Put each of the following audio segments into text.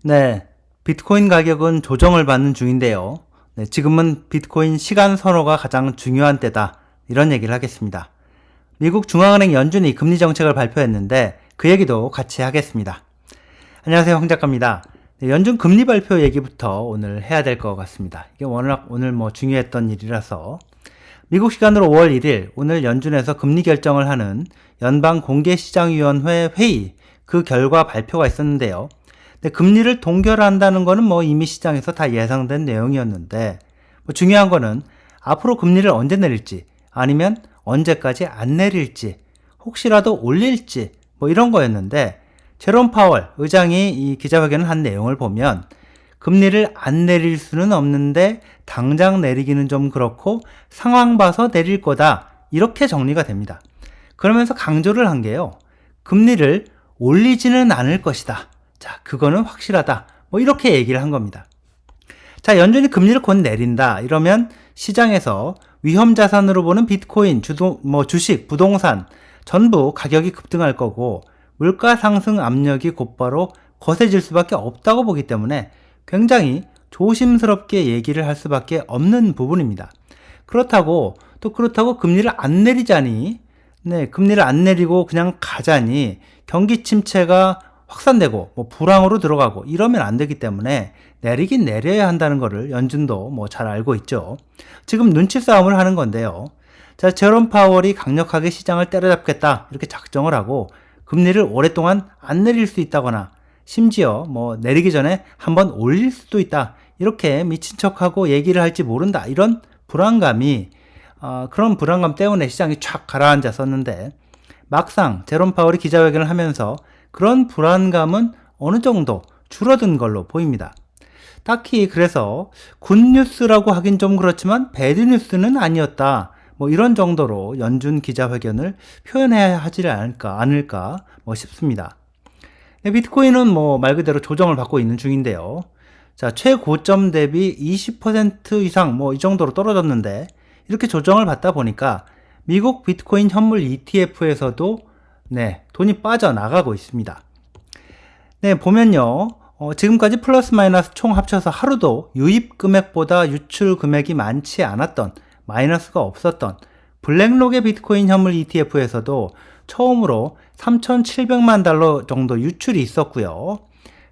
네, 비트코인 가격은 조정을 받는 중인데요. 네, 지금은 비트코인 시간 선호가 가장 중요한 때다. 이런 얘기를 하겠습니다. 미국 중앙은행 연준이 금리 정책을 발표했는데 그 얘기도 같이 하겠습니다. 안녕하세요, 황 작가입니다. 네, 연준 금리 발표 얘기부터 오늘 해야 될 것 같습니다. 이게 워낙 오늘 중요했던 일이라서 미국 시간으로 5월 1일 오늘 연준에서 금리 결정을 하는 연방공개시장위원회 회의 그 결과 발표가 있었는데요. 근데 금리를 동결한다는 거는 이미 시장에서 다 예상된 내용이었는데 중요한 거는 앞으로 금리를 언제 내릴지 아니면 언제까지 안 내릴지 혹시라도 올릴지 이런 거였는데 제롬 파월 의장이 이 기자회견을 한 내용을 보면 금리를 안 내릴 수는 없는데 당장 내리기는 좀 그렇고 상황 봐서 내릴 거다 이렇게 정리가 됩니다. 그러면서 강조를 한 게요. 금리를 올리지는 않을 것이다. 자, 그거는 확실하다. 이렇게 얘기를 한 겁니다. 자, 연준이 금리를 곧 내린다. 이러면 시장에서 위험 자산으로 보는 비트코인, 주식, 부동산 전부 가격이 급등할 거고 물가 상승 압력이 곧바로 거세질 수밖에 없다고 보기 때문에 굉장히 조심스럽게 얘기를 할 수밖에 없는 부분입니다. 그렇다고 금리를 안 내리자니, 금리를 안 내리고 그냥 가자니 경기 침체가 확산되고 불황으로 들어가고 이러면 안 되기 때문에 내리긴 내려야 한다는 것을 연준도 잘 알고 있죠. 지금 눈치 싸움을 하는 건데요. 자, 제롬 파월이 강력하게 시장을 때려잡겠다 이렇게 작정을 하고 금리를 오랫동안 안 내릴 수 있다거나 심지어 내리기 전에 한번 올릴 수도 있다 이렇게 미친 척하고 얘기를 할지 모른다 이런 불안감이 그런 불안감 때문에 시장이 촥 가라앉았었는데 막상 제롬 파월이 기자회견을 하면서 그런 불안감은 어느 정도 줄어든 걸로 보입니다. 딱히 그래서 굿뉴스라고 하긴 좀 그렇지만 배드뉴스는 아니었다. 이런 정도로 연준 기자회견을 표현해야 하지 않을까 싶습니다. 비트코인은 말 그대로 조정을 받고 있는 중인데요. 자, 최고점 대비 20% 이상 이 정도로 떨어졌는데 이렇게 조정을 받다 보니까 미국 비트코인 현물 ETF에서도 돈이 빠져나가고 있습니다. 네, 보면요. 지금까지 플러스 마이너스 총 합쳐서 하루도 유입 금액보다 유출 금액이 많지 않았던 마이너스가 없었던 블랙록의 비트코인 현물 ETF에서도 처음으로 3,700만 달러 정도 유출이 있었고요.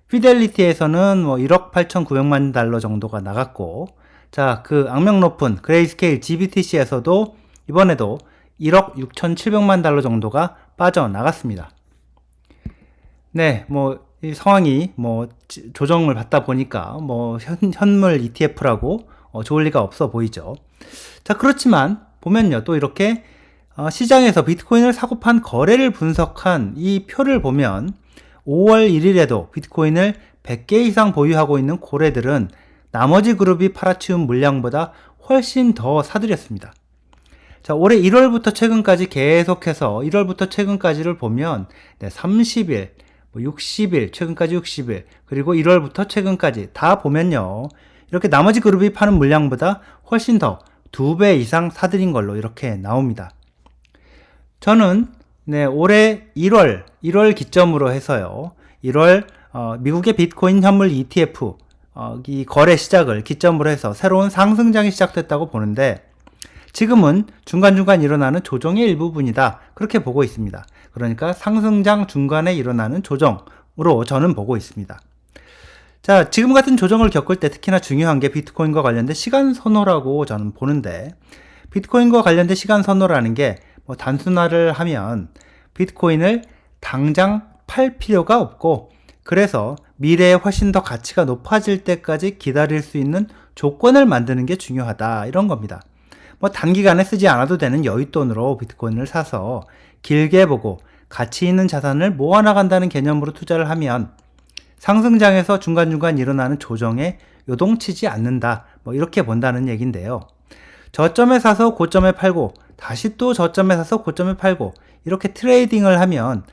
피델리티에서는 1억 8,900만 달러 정도가 나갔고, 자, 그 악명 높은 그레이스케일 GBTC에서도 이번에도 1억 6,700만 달러 정도가 빠져나갔습니다. 네, 이 상황이 조정을 받다 보니까 현물 ETF라고 좋을 리가 없어 보이죠. 자, 그렇지만 보면요, 또 이렇게 시장에서 비트코인을 사고 판 거래를 분석한 이 표를 보면 5월 1일에도 비트코인을 100개 이상 보유하고 있는 고래들은 나머지 그룹이 팔아치운 물량보다 훨씬 더 사들였습니다. 자, 올해 1월부터 최근까지 계속해서 1월부터 최근까지를 보면 30일, 60일, 최근까지 60일, 그리고 1월부터 최근까지 다 보면요. 이렇게 나머지 그룹이 파는 물량보다 훨씬 더 2배 이상 사들인 걸로 이렇게 나옵니다. 저는 올해 1월 기점으로 해서요. 1월 미국의 비트코인 현물 ETF 이 거래 시작을 기점으로 해서 새로운 상승장이 시작됐다고 보는데 지금은 중간중간 일어나는 조정의 일부분이다. 그렇게 보고 있습니다. 그러니까 상승장 중간에 일어나는 조정으로 저는 보고 있습니다. 자, 지금 같은 조정을 겪을 때 특히나 중요한 게 비트코인과 관련된 시간 선호라고 저는 보는데 비트코인과 관련된 시간 선호라는 게 단순화를 하면 비트코인을 당장 팔 필요가 없고 그래서 미래에 훨씬 더 가치가 높아질 때까지 기다릴 수 있는 조건을 만드는 게 중요하다 이런 겁니다. 단기간에 쓰지 않아도 되는 여윳돈으로 비트코인을 사서 길게 보고 가치 있는 자산을 모아나간다는 개념으로 투자를 하면 상승장에서 중간중간 일어나는 조정에 요동치지 않는다 이렇게 본다는 얘기인데요. 저점에 사서 고점에 팔고 다시 또 저점에 사서 고점에 팔고 이렇게 트레이딩을 하면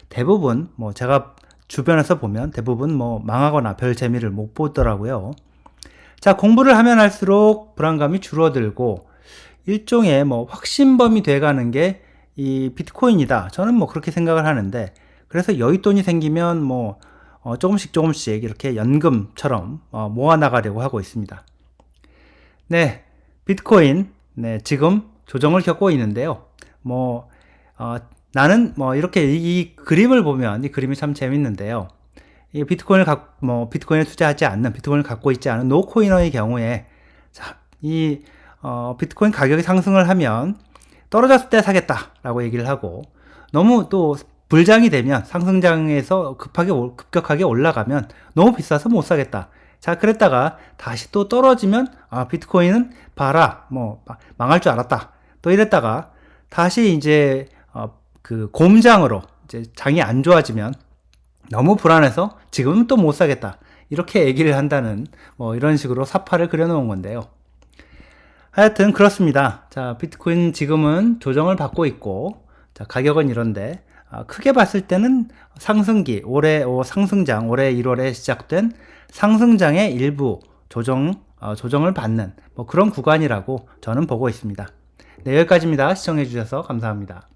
대부분 제가 주변에서 보면 대부분 망하거나 별 재미를 못 보더라고요. 자, 공부를 하면 할수록 불안감이 줄어들고 일종의 확신범이 돼가는 게 이 비트코인이다. 저는 그렇게 생각을 하는데 그래서 여윳돈이 생기면 조금씩 이렇게 연금처럼 모아 나가려고 하고 있습니다. 네, 비트코인 지금 조정을 겪고 있는데요. 나는 이렇게 이 그림을 보면 이 그림이 참 재밌는데요. 이 비트코인에 투자하지 않는, 비트코인을 갖고 있지 않은 노코이너의 경우에, 자, 비트코인 가격이 상승을 하면 떨어졌을 때 사겠다라고 얘기를 하고, 너무 또 불장이 되면, 상승장에서 급격하게 올라가면 너무 비싸서 못 사겠다. 자, 그랬다가 다시 또 떨어지면, 비트코인은 봐라, 망할 줄 알았다. 또 이랬다가 다시 이제 곰장으로, 이제 장이 안 좋아지면 너무 불안해서 지금은 또 못 사겠다. 이렇게 얘기를 한다는 이런 식으로 사파를 그려놓은 건데요. 하여튼 그렇습니다. 자, 비트코인 지금은 조정을 받고 있고, 자, 가격은 이런데, 크게 봤을 때는 상승기, 올해 상승장, 올해 1월에 시작된 상승장의 일부 조정을 받는 그런 구간이라고 저는 보고 있습니다. 네, 여기까지입니다. 시청해 주셔서 감사합니다.